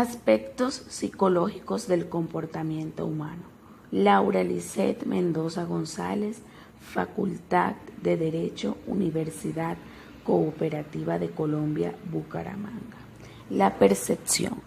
Aspectos psicológicos del comportamiento humano. Laura Lisset Mendoza González, Facultad de Derecho, Universidad Cooperativa de Colombia, Bucaramanga. La percepción.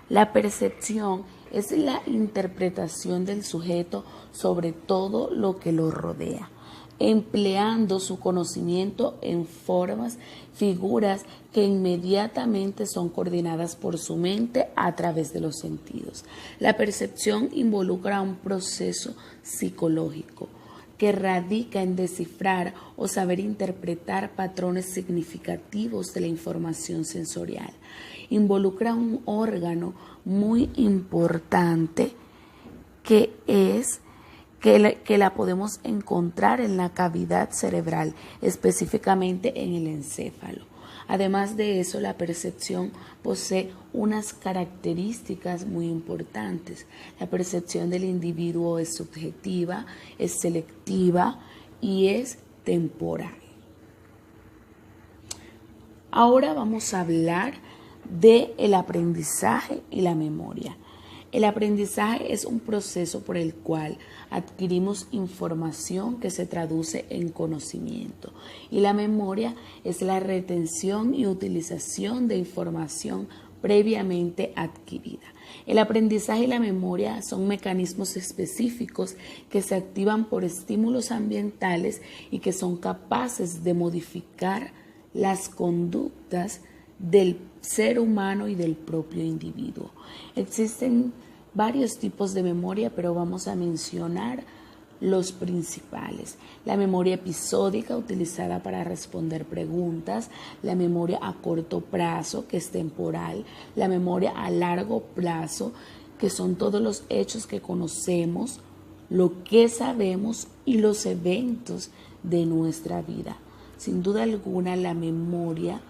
La percepción es la interpretación del sujeto sobre todo lo que lo rodea, empleando su conocimiento en formas, figuras que inmediatamente son coordinadas por su mente a través de los sentidos. La percepción involucra un proceso psicológico que radica en descifrar o saber interpretar patrones significativos de la información sensorial. Involucra un órgano muy importante que la podemos encontrar en la cavidad cerebral, específicamente en el encéfalo. Además de eso, la percepción posee unas características muy importantes. La percepción del individuo es subjetiva, es selectiva y es temporal. Ahora vamos a hablar del aprendizaje y la memoria. El aprendizaje es un proceso por el cual adquirimos información que se traduce en conocimiento, y la memoria es la retención y utilización de información previamente adquirida. El aprendizaje y la memoria son mecanismos específicos que se activan por estímulos ambientales y que son capaces de modificar las conductas del ser humano y del propio individuo. Existen varios tipos de memoria, pero vamos a mencionar los principales. La memoria episódica, utilizada para responder preguntas; la memoria a corto plazo, que es temporal; la memoria a largo plazo, que son todos los hechos que conocemos, lo que sabemos y los eventos de nuestra vida. Sin duda alguna, la memoria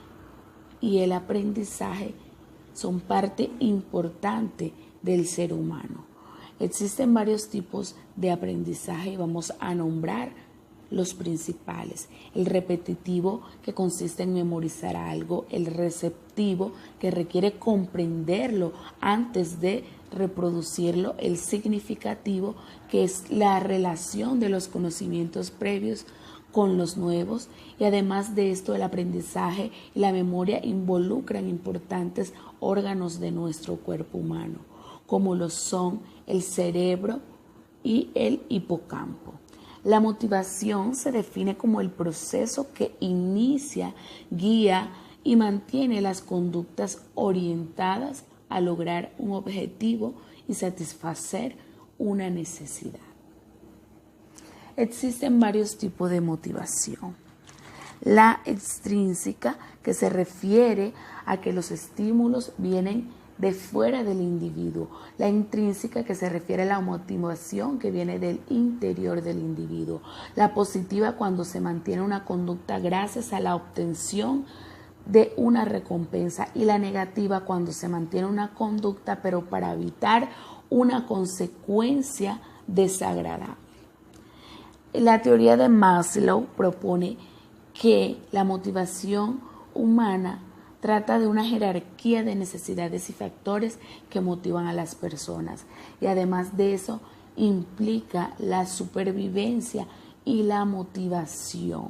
y el aprendizaje son parte importante del ser humano. Existen varios tipos de aprendizaje y vamos a nombrar los principales. El repetitivo, que consiste en memorizar algo; el receptivo, que requiere comprenderlo antes de reproducirlo; el significativo, que es la relación de los conocimientos previos con los nuevos. Y además de esto, el aprendizaje y la memoria involucran importantes órganos de nuestro cuerpo humano, como lo son el cerebro y el hipocampo. La motivación se define como el proceso que inicia, guía y mantiene las conductas orientadas a lograr un objetivo y satisfacer una necesidad. Existen varios tipos de motivación. La extrínseca, que se refiere a que los estímulos vienen de fuera del individuo. La intrínseca, que se refiere a la motivación que viene del interior del individuo. La positiva, cuando se mantiene una conducta gracias a la obtención de una recompensa. Y la negativa, cuando se mantiene una conducta pero para evitar una consecuencia desagradable. La teoría de Maslow propone que la motivación humana trata de una jerarquía de necesidades y factores que motivan a las personas, y además de eso implica la supervivencia y la motivación,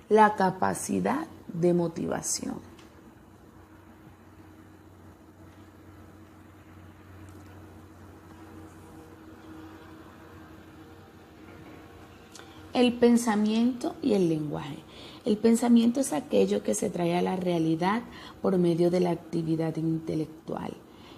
la capacidad de motivación. El pensamiento y el lenguaje. El pensamiento es aquello que se trae a la realidad por medio de la actividad intelectual,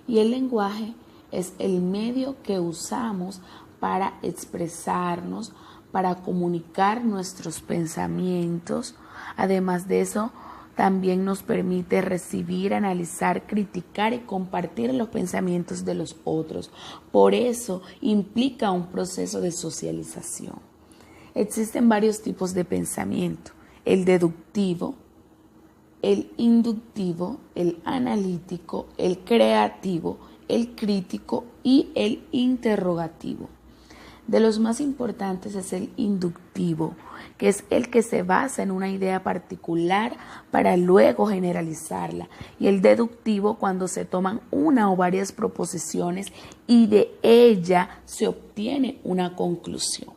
y el lenguaje es el medio que usamos para expresarnos, para comunicar nuestros pensamientos. Además de eso, también nos permite recibir, analizar, criticar y compartir los pensamientos de los otros. Por eso implica un proceso de socialización. Existen varios tipos de pensamiento: el deductivo, el inductivo, el analítico, el creativo, el crítico y el interrogativo. De los más importantes es el inductivo, que es el que se basa en una idea particular para luego generalizarla, y el deductivo cuando se toman una o varias proposiciones y de ella se obtiene una conclusión.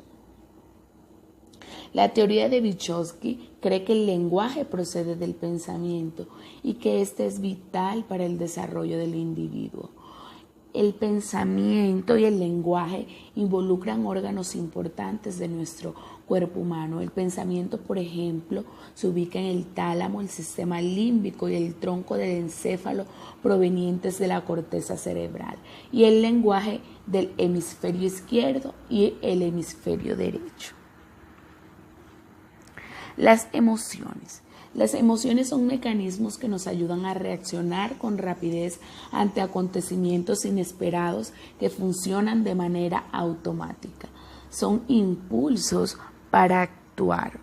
La teoría de Vygotsky cree que el lenguaje procede del pensamiento y que este es vital para el desarrollo del individuo. El pensamiento y el lenguaje involucran órganos importantes de nuestro cuerpo humano. El pensamiento, por ejemplo, se ubica en el tálamo, el sistema límbico y el tronco del encéfalo provenientes de la corteza cerebral, y el lenguaje del hemisferio izquierdo y el hemisferio derecho. Las emociones. Las emociones son mecanismos que nos ayudan a reaccionar con rapidez ante acontecimientos inesperados que funcionan de manera automática. Son impulsos para actuar.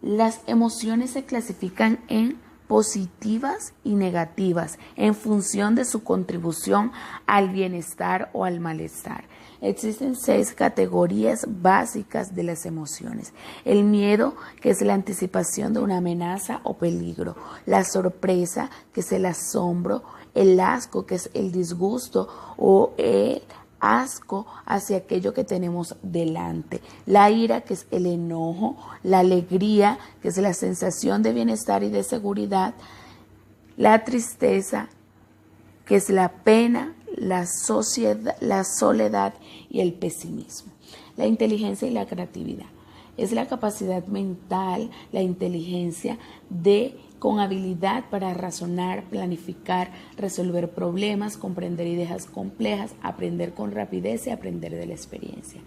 Las emociones se clasifican en positivas y negativas en función de su contribución al bienestar o al malestar. Existen 6 categorías básicas de las emociones. El miedo, que es la anticipación de una amenaza o peligro. La sorpresa, que es el asombro. El asco, que es el disgusto o el asco hacia aquello que tenemos delante. La ira, que es el enojo. La alegría, que es la sensación de bienestar y de seguridad. La tristeza, que es la pena, la soledad y el pesimismo. La inteligencia y la creatividad. Es la capacidad mental, la inteligencia con habilidad para razonar, planificar, resolver problemas, comprender ideas complejas, aprender con rapidez y aprender de la experiencia.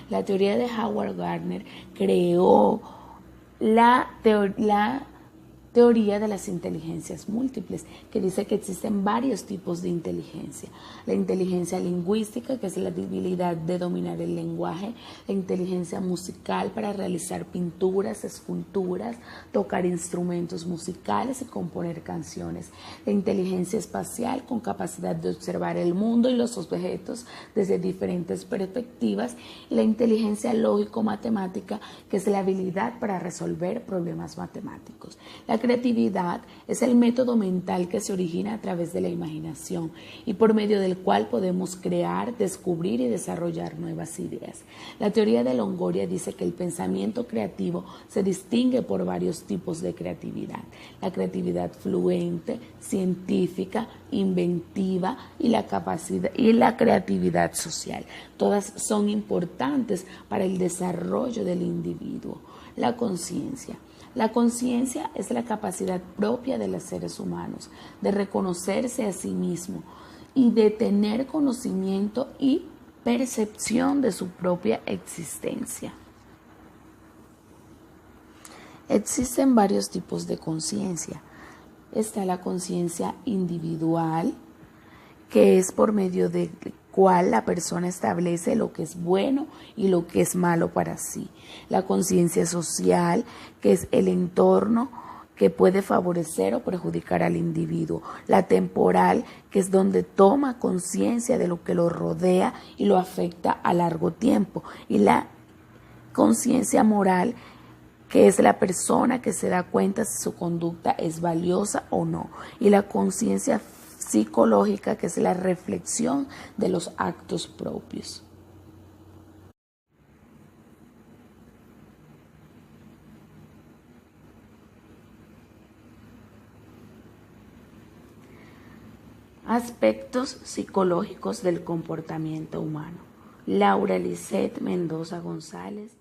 La teoría de Howard Gardner creó la teoría de las inteligencias múltiples, que dice que existen varios tipos de inteligencia. La inteligencia lingüística, que es la habilidad de dominar el lenguaje. La inteligencia musical, para realizar pinturas, esculturas, tocar instrumentos musicales y componer canciones. La inteligencia espacial, con capacidad de observar el mundo y los objetos desde diferentes perspectivas. Y la inteligencia lógico-matemática, que es la habilidad para resolver problemas matemáticos. La creatividad es el método mental que se origina a través de la imaginación y por medio del cual podemos crear, descubrir y desarrollar nuevas ideas. La teoría de Longoria dice que el pensamiento creativo se distingue por varios tipos de creatividad: la creatividad fluente, científica, inventiva y la creatividad social. Todas son importantes para el desarrollo del individuo. La conciencia. La conciencia es la capacidad propia de los seres humanos de reconocerse a sí mismo y de tener conocimiento y percepción de su propia existencia. Existen varios tipos de conciencia. Está la conciencia individual, que es por medio de cual la persona establece lo que es bueno y lo que es malo para sí. La conciencia social, que es el entorno que puede favorecer o perjudicar al individuo. La temporal, que es donde toma conciencia de lo que lo rodea y lo afecta a largo tiempo. Y la conciencia moral, que es la persona que se da cuenta si su conducta es valiosa o no. Y la conciencia psicológica, que es la reflexión de los actos propios. Aspectos psicológicos del comportamiento humano. Laura Lisset Mendoza González,